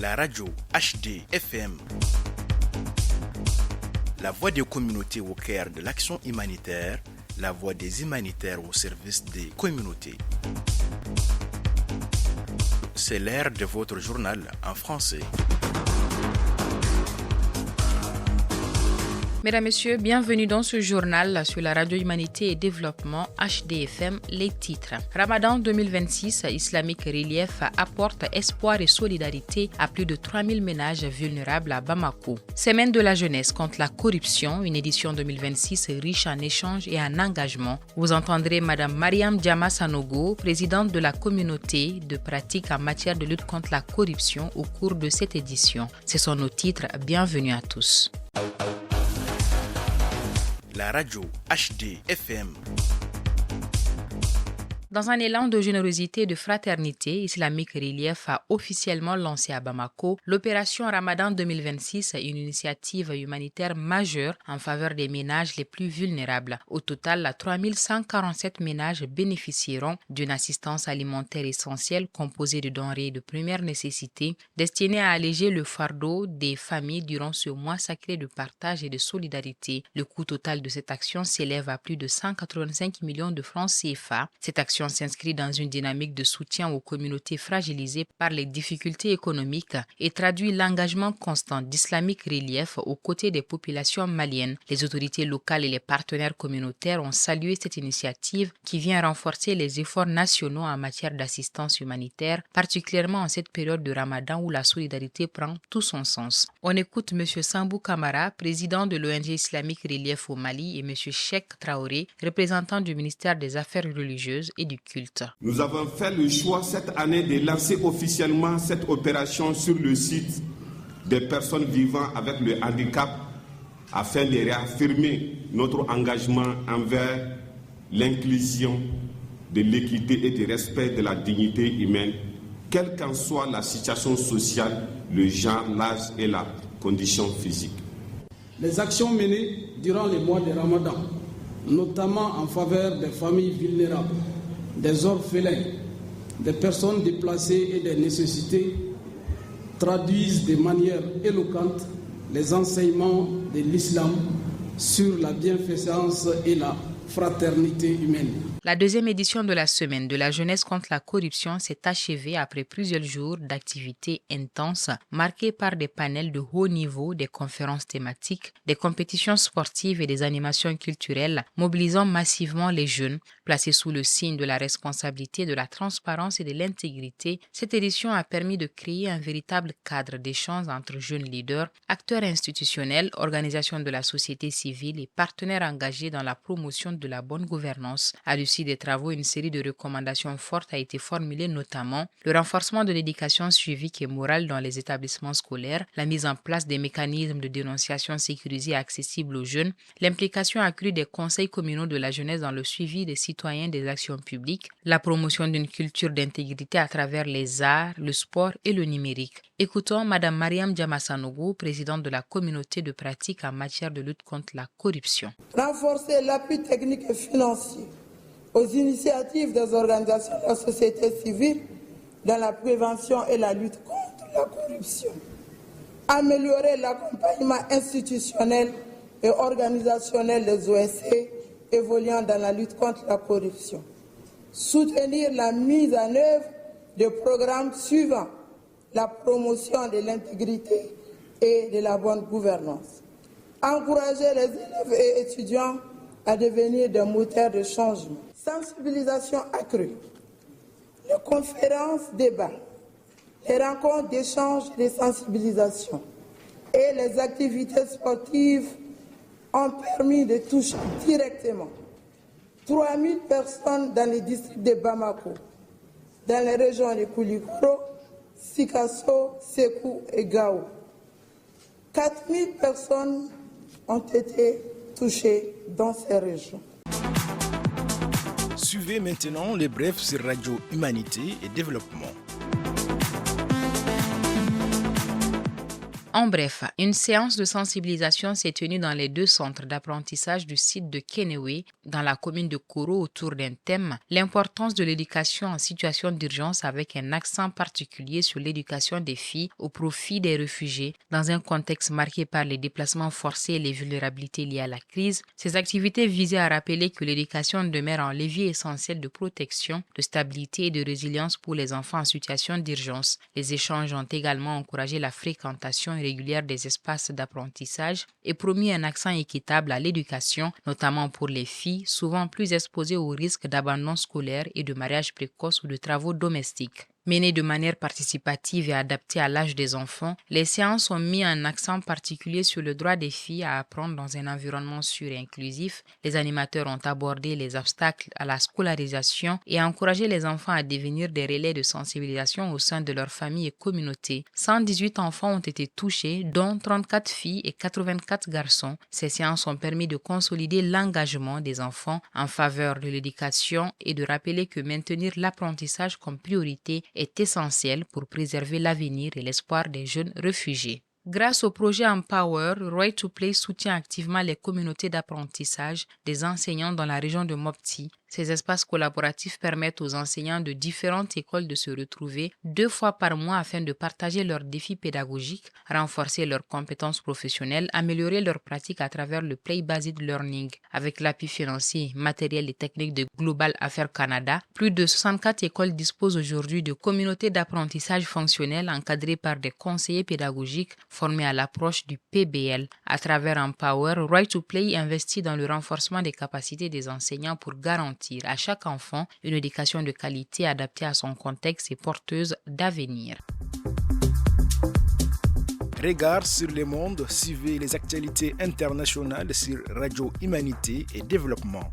La radio HD FM. La voix des communautés au cœur de l'action humanitaire, la voix des humanitaires au service des communautés. C'est l'heure de votre journal en français. Mesdames, Messieurs, bienvenue dans ce journal sur la radio Humanité et Développement HDFM. Les titres. Ramadan 2026, Islamic Relief apporte espoir et solidarité à plus de 3000 ménages vulnérables à Bamako. Semaine de la jeunesse contre la corruption, une édition 2026 riche en échanges et en engagement. Vous entendrez Madame Mariam Diama Sanogo, présidente de la communauté de pratique en matière de lutte contre la corruption au cours de cette édition. Ce sont nos titres. Bienvenue à tous. La radio HD FM. Dans un élan de générosité et de fraternité, Islamic Relief a officiellement lancé à Bamako l'opération Ramadan 2026, une initiative humanitaire majeure en faveur des ménages les plus vulnérables. Au total, 3147 ménages bénéficieront d'une assistance alimentaire essentielle composée de denrées de première nécessité destinées à alléger le fardeau des familles durant ce mois sacré de partage et de solidarité. Le coût total de cette action s'élève à plus de 185 millions de francs CFA. Cette action s'inscrit dans une dynamique de soutien aux communautés fragilisées par les difficultés économiques et traduit l'engagement constant d'Islamic Relief aux côtés des populations maliennes. Les autorités locales et les partenaires communautaires ont salué cette initiative qui vient renforcer les efforts nationaux en matière d'assistance humanitaire, particulièrement en cette période de Ramadan où la solidarité prend tout son sens. On écoute M. Sambou Kamara, président de l'ONG Islamic Relief au Mali, et M. Cheikh Traoré, représentant du ministère des Affaires religieuses et du culte. Nous avons fait le choix cette année de lancer officiellement cette opération sur le site des personnes vivant avec le handicap afin de réaffirmer notre engagement envers l'inclusion, de l'équité et du respect de la dignité humaine, quelle qu'en soit la situation sociale, le genre, l'âge et la condition physique. Les actions menées durant les mois de Ramadan, notamment en faveur des familles vulnérables, des orphelins, des personnes déplacées et des nécessités, traduisent de manière éloquente les enseignements de l'islam sur la bienfaisance et la fraternité humaine. La deuxième édition de la semaine de la jeunesse contre la corruption s'est achevée après plusieurs jours d'activités intenses marquées par des panels de haut niveau, des conférences thématiques, des compétitions sportives et des animations culturelles mobilisant massivement les jeunes. Placée sous le signe de la responsabilité, de la transparence et de l'intégrité, cette édition a permis de créer un véritable cadre d'échange entre jeunes leaders, acteurs institutionnels, organisations de la société civile et partenaires engagés dans la promotion de la bonne gouvernance. À l'issue des travaux, une série de recommandations fortes a été formulée, notamment le renforcement de l'éducation civique et morale dans les établissements scolaires, la mise en place des mécanismes de dénonciation sécurisés et accessibles aux jeunes, l'implication accrue des conseils communaux de la jeunesse dans le suivi des citoyens des actions publiques, la promotion d'une culture d'intégrité à travers les arts, le sport et le numérique. Écoutons Mme Mariam Diama Sanogo, présidente de la communauté de pratique en matière de lutte contre la corruption. Renforcer l'appui technique et financier aux initiatives des organisations de la société civile dans la prévention et la lutte contre la corruption. Améliorer l'accompagnement institutionnel et organisationnel des OSC évoluant dans la lutte contre la corruption. Soutenir la mise en œuvre de programmes suivants: la promotion de l'intégrité et de la bonne gouvernance. Encourager les élèves et étudiants à devenir des moteurs de changement. Sensibilisation accrue. Les conférences, débats, les rencontres d'échange et de sensibilisation et les activités sportives ont permis de toucher directement 3000 personnes dans les districts de Bamako, dans les régions de Koulikoro, Sikasso, Sékou et Gao. 4000 personnes ont été touchées dans ces régions. Suivez maintenant les brefs sur Radio Humanité et Développement. En bref, une séance de sensibilisation s'est tenue dans les 2 centres d'apprentissage du site de Kenewe, dans la commune de Koro, autour d'un thème, l'importance de l'éducation en situation d'urgence avec un accent particulier sur l'éducation des filles au profit des réfugiés. Dans un contexte marqué par les déplacements forcés et les vulnérabilités liées à la crise, ces activités visaient à rappeler que l'éducation demeure un levier essentiel de protection, de stabilité et de résilience pour les enfants en situation d'urgence. Les échanges ont également encouragé la fréquentation régulière des espaces d'apprentissage et promis un accent équitable à l'éducation, notamment pour les filles, souvent plus exposées au risque d'abandon scolaire et de mariage précoce ou de travaux domestiques. Menées de manière participative et adaptées à l'âge des enfants, les séances ont mis un accent particulier sur le droit des filles à apprendre dans un environnement sûr et inclusif. Les animateurs ont abordé les obstacles à la scolarisation et encouragé les enfants à devenir des relais de sensibilisation au sein de leur famille et communauté. 118 enfants ont été touchés, dont 34 filles et 84 garçons. Ces séances ont permis de consolider l'engagement des enfants en faveur de l'éducation et de rappeler que maintenir l'apprentissage comme priorité est essentiel pour préserver l'avenir et l'espoir des jeunes réfugiés. Grâce au projet Empower, Right to Play soutient activement les communautés d'apprentissage des enseignants dans la région de Mopti. Ces espaces collaboratifs permettent aux enseignants de différentes écoles de se retrouver 2 fois par mois afin de partager leurs défis pédagogiques, renforcer leurs compétences professionnelles, améliorer leurs pratiques à travers le Play-Based Learning. Avec l'appui financier, matériel et technique de Global Affairs Canada, plus de 64 écoles disposent aujourd'hui de communautés d'apprentissage fonctionnelles encadrées par des conseillers pédagogiques formés à l'approche du PBL. À travers Empower, Right to Play investit dans le renforcement des capacités des enseignants pour garantir à chaque enfant une éducation de qualité adaptée à son contexte et porteuse d'avenir. Regard sur le monde, suivez les actualités internationales sur Radio Humanité et Développement.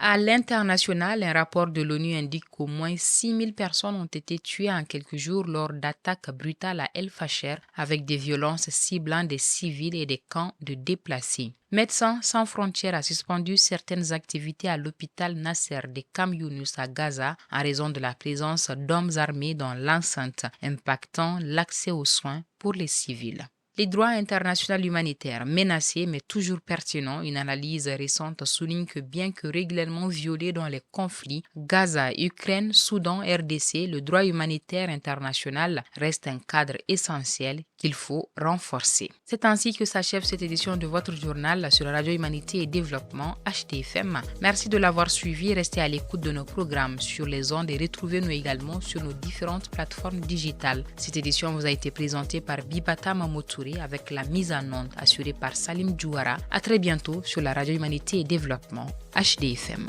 À l'international, un rapport de l'ONU indique qu'au moins 6000 personnes ont été tuées en quelques jours lors d'attaques brutales à El Fasher, avec des violences ciblant des civils et des camps de déplacés. Médecins sans frontières a suspendu certaines activités à l'hôpital Nasser de Khan Younis à Gaza en raison de la présence d'hommes armés dans l'enceinte, impactant l'accès aux soins pour les civils. Les droits internationaux humanitaires menacés mais toujours pertinents, une analyse récente souligne que bien que régulièrement violé dans les conflits, Gaza, Ukraine, Soudan, RDC, le droit humanitaire international reste un cadre essentiel qu'il faut renforcer. C'est ainsi que s'achève cette édition de votre journal sur Radio Humanité et Développement HTFM. Merci de l'avoir suivi, restez à l'écoute de nos programmes sur les ondes et retrouvez-nous également sur nos différentes plateformes digitales. Cette édition vous a été présentée par Bibata Mamotouré avec la mise en onde assurée par Salim Djouara. À très bientôt sur la Radio Humanité et Développement HDFM.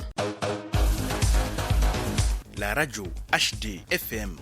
La radio HDFM.